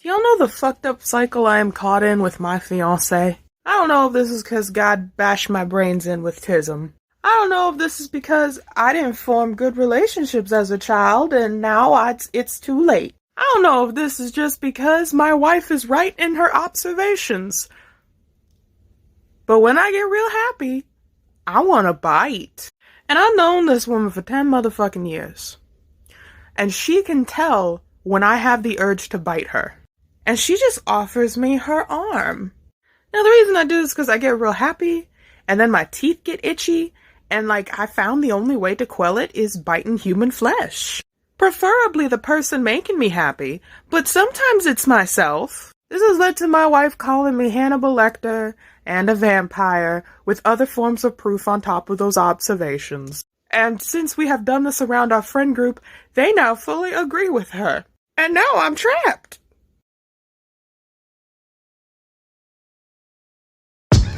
Do y'all know the fucked up cycle I am caught in with my fiancé? I don't know if this is because God bashed my brains in with tism. I don't know if this is because I didn't form good relationships as a child and now it's too late. I don't know if this is just because my wife is right in her observations. But when I get real happy, I want to bite. And I've known this woman for 10 motherfucking years. And she can tell when I have the urge to bite her. And she just offers me her arm. Now, the reason I do this is because I get real happy, and then my teeth get itchy, and I found the only way to quell it is biting human flesh. Preferably the person making me happy, but sometimes it's myself. This has led to my wife calling me Hannibal Lecter and a vampire, with other forms of proof on top of those observations. And since we have done this around our friend group, they now fully agree with her. And now I'm trapped.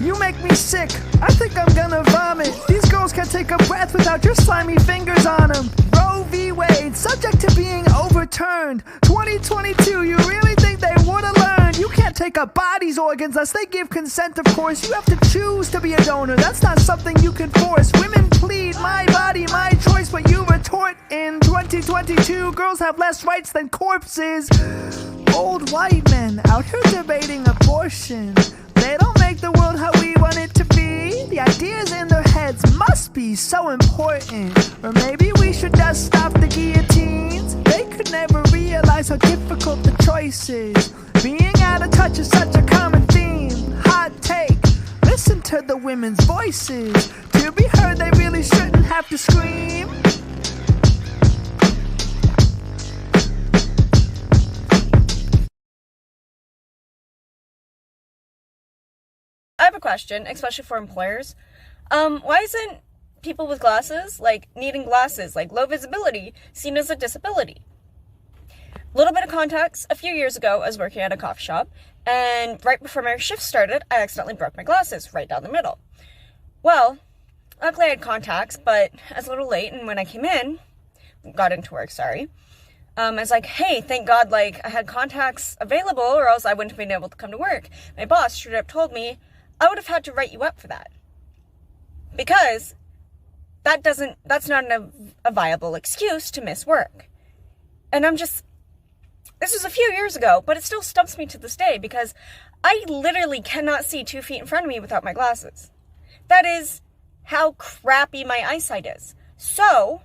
You make me sick. I think I'm gonna vomit. These girls can't take a breath without your slimy fingers on them. Roe v. Wade, subject to being overturned. 2022, you really think they would've learned? You can't take a body's organs unless they give consent, of course. You have to choose to be a donor. That's not something you can force. Women plead, my body, my choice, but you retort in 2022. Girls have less rights than corpses. Old white men out here debating abortion. They don't make the world how we want it to be. The ideas in their heads must be so important. Or maybe we should just stop the guillotines. They could never realize how difficult the choice is. Being out of touch is such a common theme. Hot take, listen to the women's voices. To be heard, they really shouldn't have to scream. I have a question, especially for employers. Why isn't people with glasses, needing glasses, low visibility, seen as a disability? Little bit of context, a few years ago, I was working at a coffee shop, and right before my shift started, I accidentally broke my glasses right down the middle. Well, luckily I had contacts, but I was a little late, and when I came in, got into work, I was like, hey, thank God, I had contacts available, or else I wouldn't have been able to come to work. My boss straight up told me, I would have had to write you up for that. Because that's not a viable excuse to miss work. And this was a few years ago, but it still stumps me to this day because I literally cannot see 2 feet in front of me without my glasses. That is how crappy my eyesight is. So,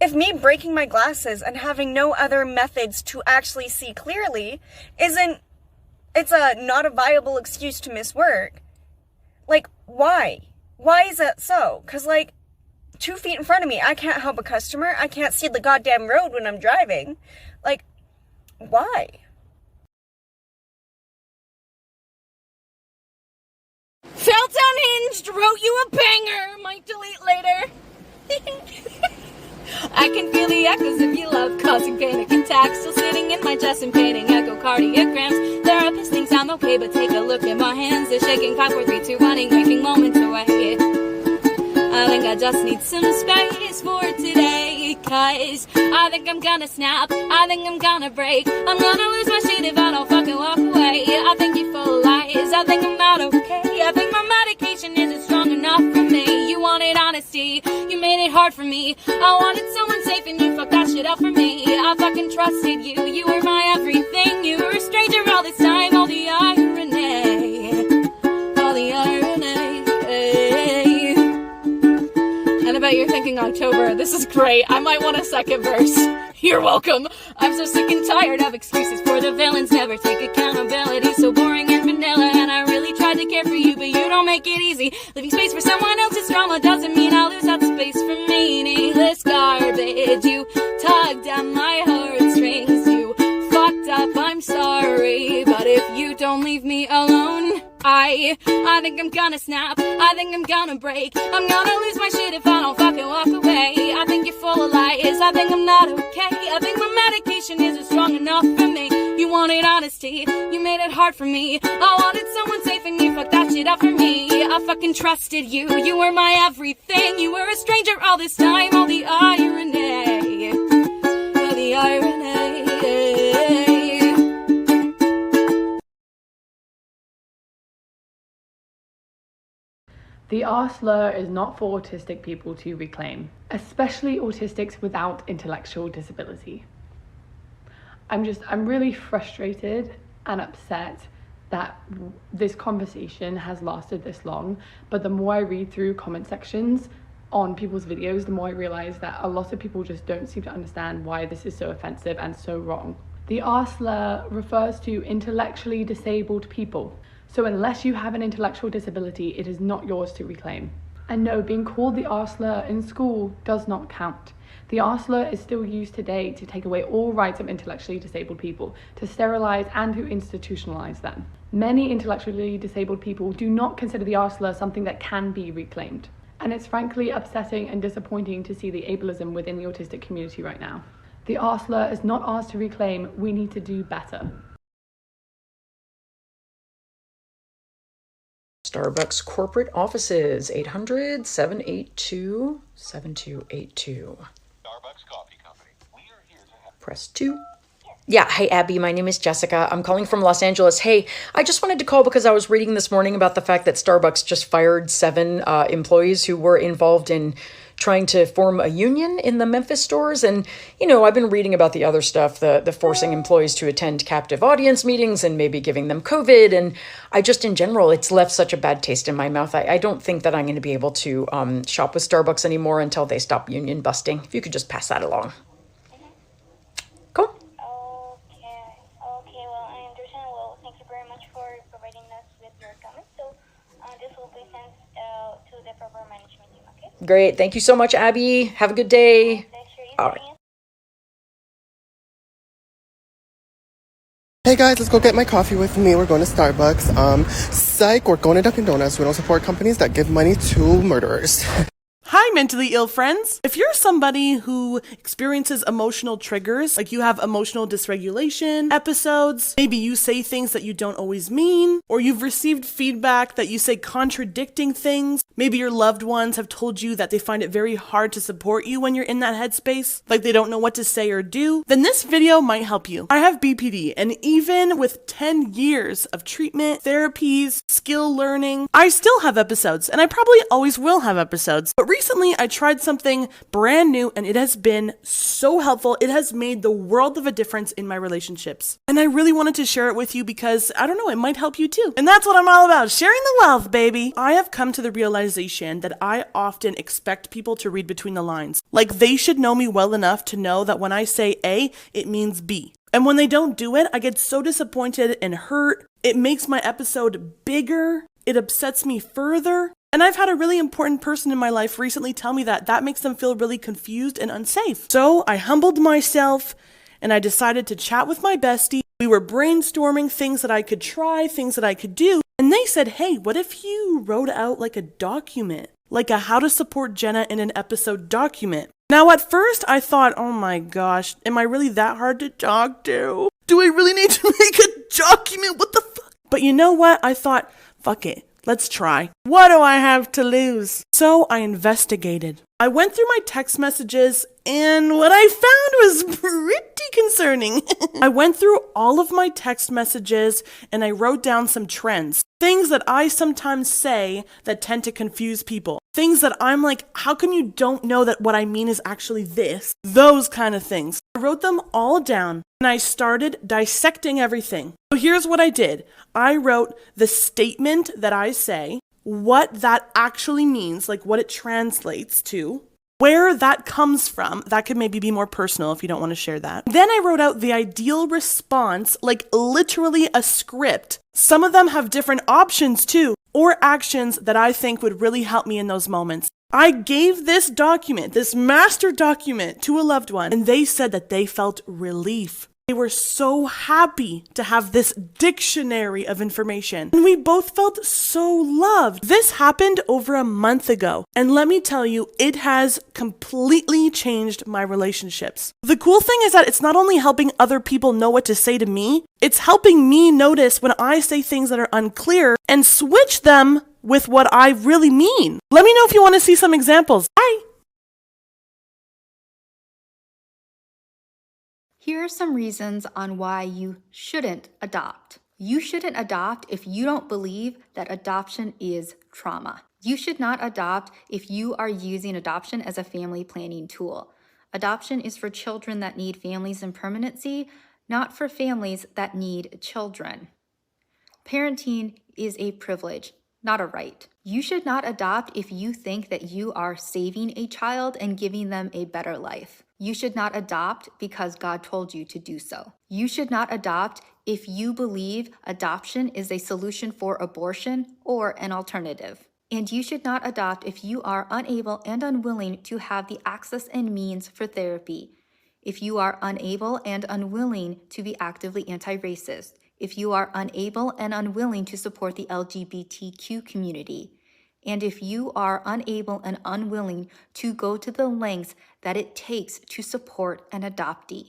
if me breaking my glasses and having no other methods to actually see clearly it's not a viable excuse to miss work. Why? Why is that so? Because, 2 feet in front of me, I can't help a customer. I can't see the goddamn road when I'm driving. Why? Felt unhinged, wrote you a banger. Might delete later. I can feel the echoes of your love causing panic attacks. Still sitting in my chest and painting echocardiograms. Therapist thinks I'm okay, but take a look at my hands. They're shaking 5, 4, 3, 2, 1, waking moments away. I think I just need some space for today. Cause I think I'm gonna snap, I think I'm gonna break. I'm gonna lose my shit if I don't fucking walk away. I think you're full of lies, I think I'm not okay. I think my medication isn't strong enough for me. You wanted honesty, you made it hard for me. I wanted someone safe and you fucked that shit up for me. I fucking trusted you, you were my everything. You were a stranger all this time, all the irony. All the irony. And I bet you're thinking, October, this is great, I might want a second verse. You're welcome. I'm so sick and tired of excuses for the villains. Never take accountability, so boring and vanilla. And I really tried to care for you, but you don't make it easy. Leaving space for someone else's drama doesn't mean I'll lose that space for meaningless garbage. You tugged at my heartstrings, you fucked up, I'm sorry. But if you don't leave me alone, I think I'm gonna snap, I think I'm gonna break. I'm gonna lose my shit if I don't fucking walk away. I think you're full of lies, I think I'm not okay. I think my medication isn't strong enough for me. You wanted honesty, you made it hard for me. I wanted someone safe and you fucked that shit up for me. I fucking trusted you, you were my everything. You were a stranger all this time, all the irony. All the irony. The R slur is not for autistic people to reclaim, especially autistics without intellectual disability. I'm really frustrated and upset that this conversation has lasted this long, but the more I read through comment sections on people's videos, the more I realize that a lot of people just don't seem to understand why this is so offensive and so wrong. The R slur refers to intellectually disabled people. So unless you have an intellectual disability, it is not yours to reclaim. And no, being called the R slur in school does not count. The R slur is still used today to take away all rights of intellectually disabled people, to sterilize and to institutionalize them. Many intellectually disabled people do not consider the R slur something that can be reclaimed. And it's frankly upsetting and disappointing to see the ableism within the autistic community right now. The R slur is not ours to reclaim. We need to do better. Starbucks corporate offices, 800-782-7282. Starbucks Coffee Company. We are here to help. Press 2. Yeah, hey Abby, my name is Jessica. I'm calling from Los Angeles. Hey, I just wanted to call because I was reading this morning about the fact that Starbucks just fired 7 employees who were involved in trying to form a union in the Memphis stores. And, you know, I've been reading about the other stuff, the forcing employees to attend captive audience meetings and maybe giving them COVID. And I just, in general, it's left such a bad taste in my mouth. I don't think that I'm going to be able to shop with Starbucks anymore until they stop union busting. If you could just pass that along. Cool. Okay, well, I understand. Well, thank you very much for providing us with your comments. So this will be sent to the proper management team, okay? Great. Thank you so much, Abby. Have a good day. All right. Hey guys, let's go get my coffee with me. We're going to Starbucks. Psych, we're going to Dunkin' Donuts. We don't support companies that give money to murderers. Hi, mentally ill friends. If you're somebody who experiences emotional triggers, like you have emotional dysregulation episodes, maybe you say things that you don't always mean, or you've received feedback that you say contradicting things, maybe your loved ones have told you that they find it very hard to support you when you're in that headspace, like they don't know what to say or do, then this video might help you. I have BPD, and even with 10 years of treatment, therapies, skill learning, I still have episodes, and I probably always will have episodes. But recently, I tried something brand new and it has been so helpful. It has made the world of a difference in my relationships. And I really wanted to share it with you because, I don't know, it might help you too. And that's what I'm all about, sharing the wealth, baby. I have come to the realization that I often expect people to read between the lines. Like they should know me well enough to know that when I say A, it means B. And when they don't do it, I get so disappointed and hurt. It makes my episode bigger. It upsets me further. And I've had a really important person in my life recently tell me that makes them feel really confused and unsafe. So I humbled myself and I decided to chat with my bestie. We were brainstorming things that I could try, things that I could do. And they said, hey, what if you wrote out like a document, like a how to support Jenna in an episode document? Now, at first I thought, oh my gosh, am I really that hard to talk to? Do I really need to make a document? What the fuck? But you know what? I thought, fuck it. Let's try. What do I have to lose? So I investigated. I went through my text messages and what I found was pretty concerning. I went through all of my text messages and I wrote down some trends. Things that I sometimes say that tend to confuse people. Things that I'm like, how come you don't know that what I mean is actually this? Those kind of things. I wrote them all down and I started dissecting everything. So here's what I did. I wrote the statement that I say, what that actually means, like what it translates to, where that comes from. That could maybe be more personal if you don't want to share that. Then I wrote out the ideal response, like literally a script. Some of them have different options too, or actions that I think would really help me in those moments. I gave this document, this master document, to a loved one, and they said that they felt relief. They were so happy to have this dictionary of information. And we both felt so loved. This happened over a month ago. And let me tell you, it has completely changed my relationships. The cool thing is that it's not only helping other people know what to say to me, it's helping me notice when I say things that are unclear and switch them with what I really mean. Let me know if you want to see some examples. Bye. Here are some reasons on why you shouldn't adopt. You shouldn't adopt if you don't believe that adoption is trauma. You should not adopt if you are using adoption as a family planning tool. Adoption is for children that need families in permanency, not for families that need children. Parenting is a privilege, not a right. You should not adopt if you think that you are saving a child and giving them a better life. You should not adopt because God told you to do so. You should not adopt if you believe adoption is a solution for abortion or an alternative. And you should not adopt if you are unable and unwilling to have the access and means for therapy. If you are unable and unwilling to be actively anti-racist. If you are unable and unwilling to support the LGBTQ community. And if you are unable and unwilling to go to the lengths that it takes to support an adoptee.